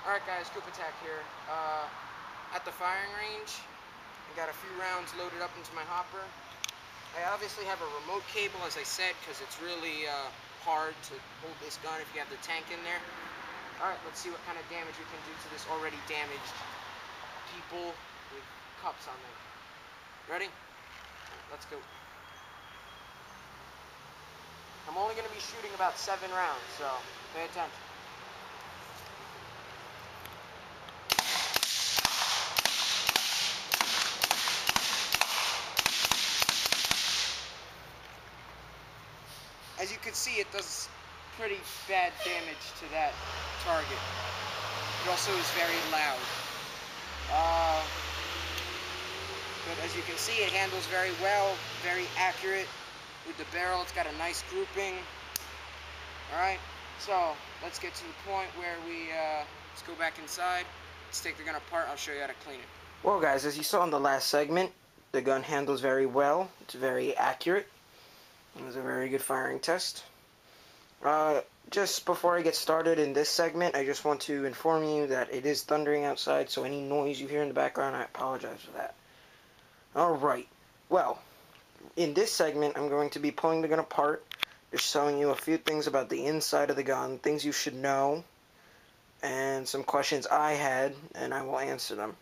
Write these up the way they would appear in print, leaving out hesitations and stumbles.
Alright guys, Coopatack here. At the firing range, I got a few rounds loaded up into my hopper. I obviously have a remote cable, as I said, because it's really hard to hold this gun if you have the tank in there. Alright, let's see what kind of damage we can do to this already damaged people with cups on them. Ready? Let's go. I'm only going to be shooting about 7 rounds, so pay attention. As you can see, it does pretty bad damage to that target. It also is very loud. But as you can see, it handles very well, very accurate with the barrel. It's got a nice grouping. Alright, so let's get to the point where let's go back inside. Let's take the gun apart. I'll show you how to clean it. Well guys, as you saw in the last segment, the gun handles very well. It's very accurate. It was a very good firing test. Just before I get started in this segment, I just want to inform you that it is thundering outside, so any noise you hear in the background, I apologize for that. Alright, well, in this segment, I'm going to be pulling the gun apart, just showing you a few things about the inside of the gun, things you should know, and some questions I had, and I will answer them.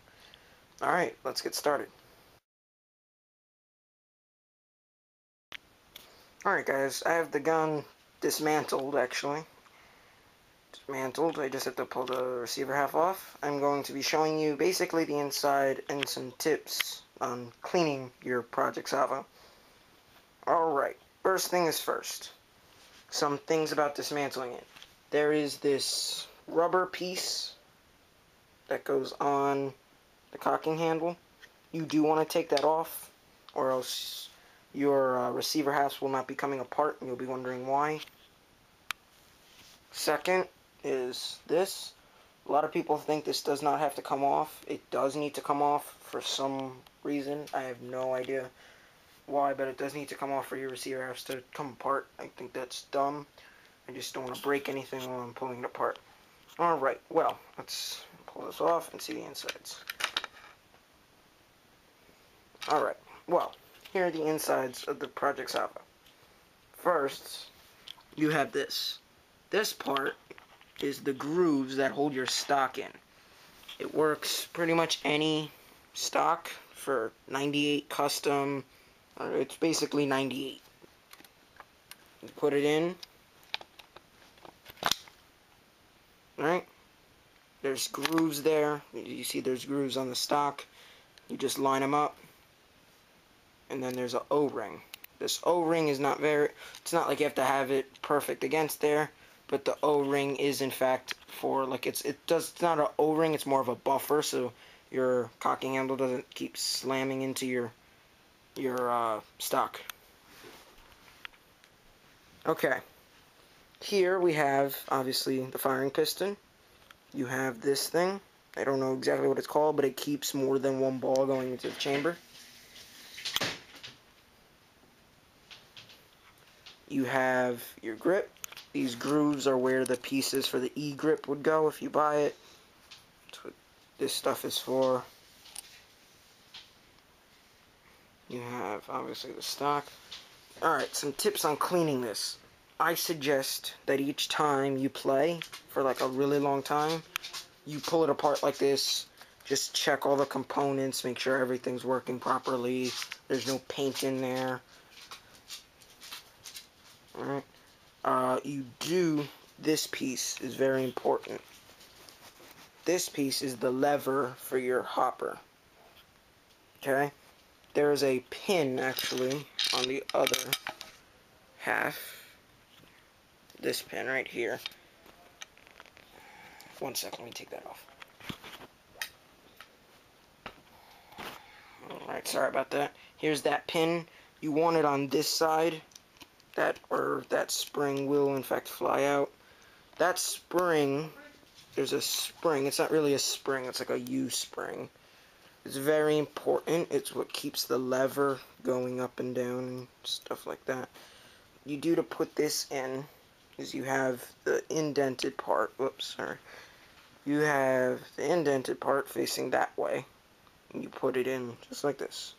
Alright, let's get started. Alright guys, I have the gun dismantled, actually. Dismantled, I just have to pull the receiver half off. I'm going to be showing you basically the inside and some tips on cleaning your Project Salvo. Alright, first thing is first. Some things about dismantling it. There is this rubber piece that goes on the cocking handle. You do want to take that off, or else your receiver halves will not be coming apart, and you'll be wondering why. Second is this. A lot of people think this does not have to come off. It does need to come off for some reason. I have no idea why, but it does need to come off for your receiver halves to come apart. I think that's dumb. I just don't want to break anything while I'm pulling it apart. Alright, well, let's pull this off and see the insides. Alright, well, here are the insides of the Project Salvo. First, you have this. This part is the grooves that hold your stock in. It works pretty much any stock for 98 custom. It's basically 98. You put it in. Alright. There's grooves there. You see there's grooves on the stock. You just line them up. And then there's an O-ring. This O-ring is not it's not like you have to have it perfect against there, but the O-ring is in fact for, like, it's not an O-ring, it's more of a buffer, so your cocking handle doesn't keep slamming into your stock. Okay. Here we have, obviously, the firing piston. You have this thing. I don't know exactly what it's called, but it keeps more than one ball going into the chamber. You have your grip. These grooves are where the pieces for the E-grip would go if you buy it. That's what this stuff is for. You have, obviously, the stock. Alright, some tips on cleaning this. I suggest that each time you play, for like a really long time, you pull it apart like this. Just check all the components, make sure everything's working properly. There's no paint in there. Alright. This piece is very important. This piece is the lever for your hopper. Okay? There is a pin, actually, on the other half. This pin right here. One second, let me take that off. Alright, sorry about that. Here's that pin. You want it on this side. That spring will in fact fly out. That spring, there's a spring. It's not really a spring, it's like a U-spring. It's very important. It's what keeps the lever going up and down and stuff like that. You do to put this in is you have the indented part. Whoops, sorry. you have the indented part facing that way. And you put it in just like this.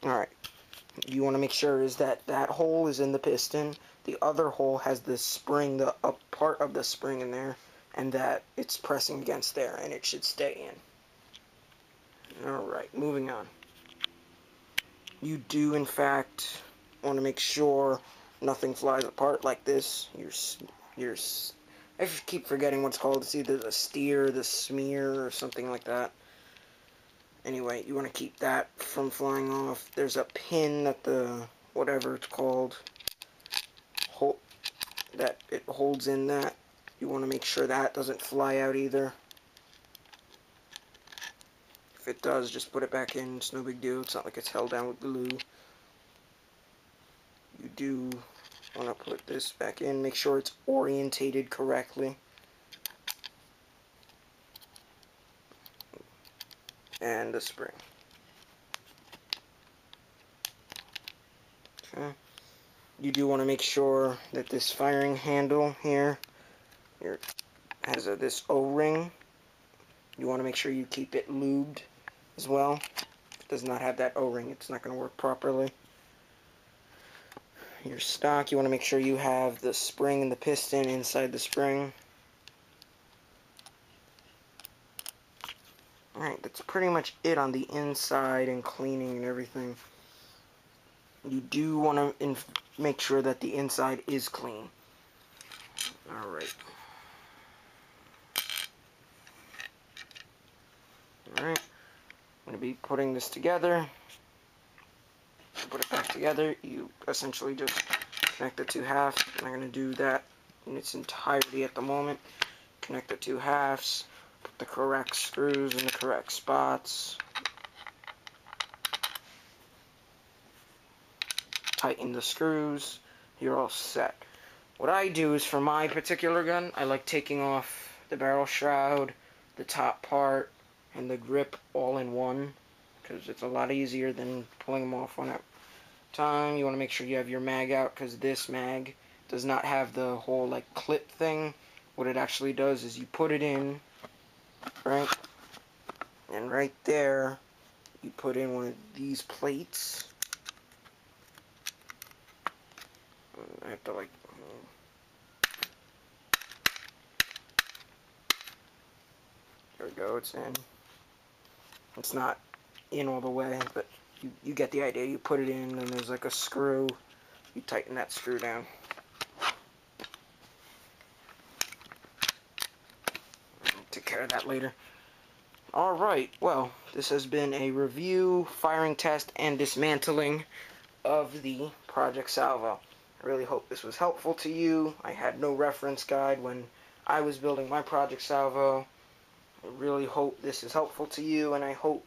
Alright. You want to make sure is that that hole is in the piston. The other hole has the spring, the up part of the spring in there, and that it's pressing against there, and it should stay in. Alright, moving on. You do, in fact, want to make sure nothing flies apart like this. I keep forgetting what's called. It's either the steer, the smear, or something like that. Anyway, you want to keep that from flying off. There's a pin that the, whatever it's called, that it holds in that. You want to make sure that doesn't fly out either. If it does, just put it back in. It's no big deal. It's not like it's held down with glue. You do want to put this back in. Make sure it's orientated correctly. And the spring. Okay. You do want to make sure that this firing handle here has this O-ring. You want to make sure you keep it lubed as well. If it does not have that O-ring, it's not going to work properly. Your stock, you want to make sure you have the spring and the piston inside the spring. Alright, that's pretty much it on the inside and cleaning and everything. You do want to make sure that the inside is clean. Alright. Alright. I'm going to be putting this together. Put it back together. You essentially just connect the two halves. I'm going to do that in its entirety at the moment. Connect the two halves. Put the correct screws in the correct spots. Tighten the screws. You're all set. What I do is, for my particular gun, I like taking off the barrel shroud, the top part, and the grip all in one, because it's a lot easier than pulling them off one at a time. You want to make sure you have your mag out, because this mag does not have the whole like clip thing. What it actually does is you put it in, right, and right there you put in one of these plates. I have to like, there we go, it's in. It's not in all the way, but you get the idea. You put it in, and there's like a screw. You tighten that screw down. I'll take care of that later. Alright, well, this has been a review, firing test, and dismantling of the Project Salvo. I really hope this was helpful to you. I had no reference guide when I was building my Project Salvo. I really hope this is helpful to you, and I hope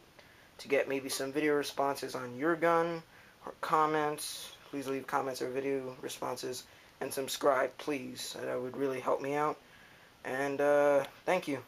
to get maybe some video responses on your gun, or comments. Please leave comments or video responses, and subscribe, please. That would really help me out. And thank you.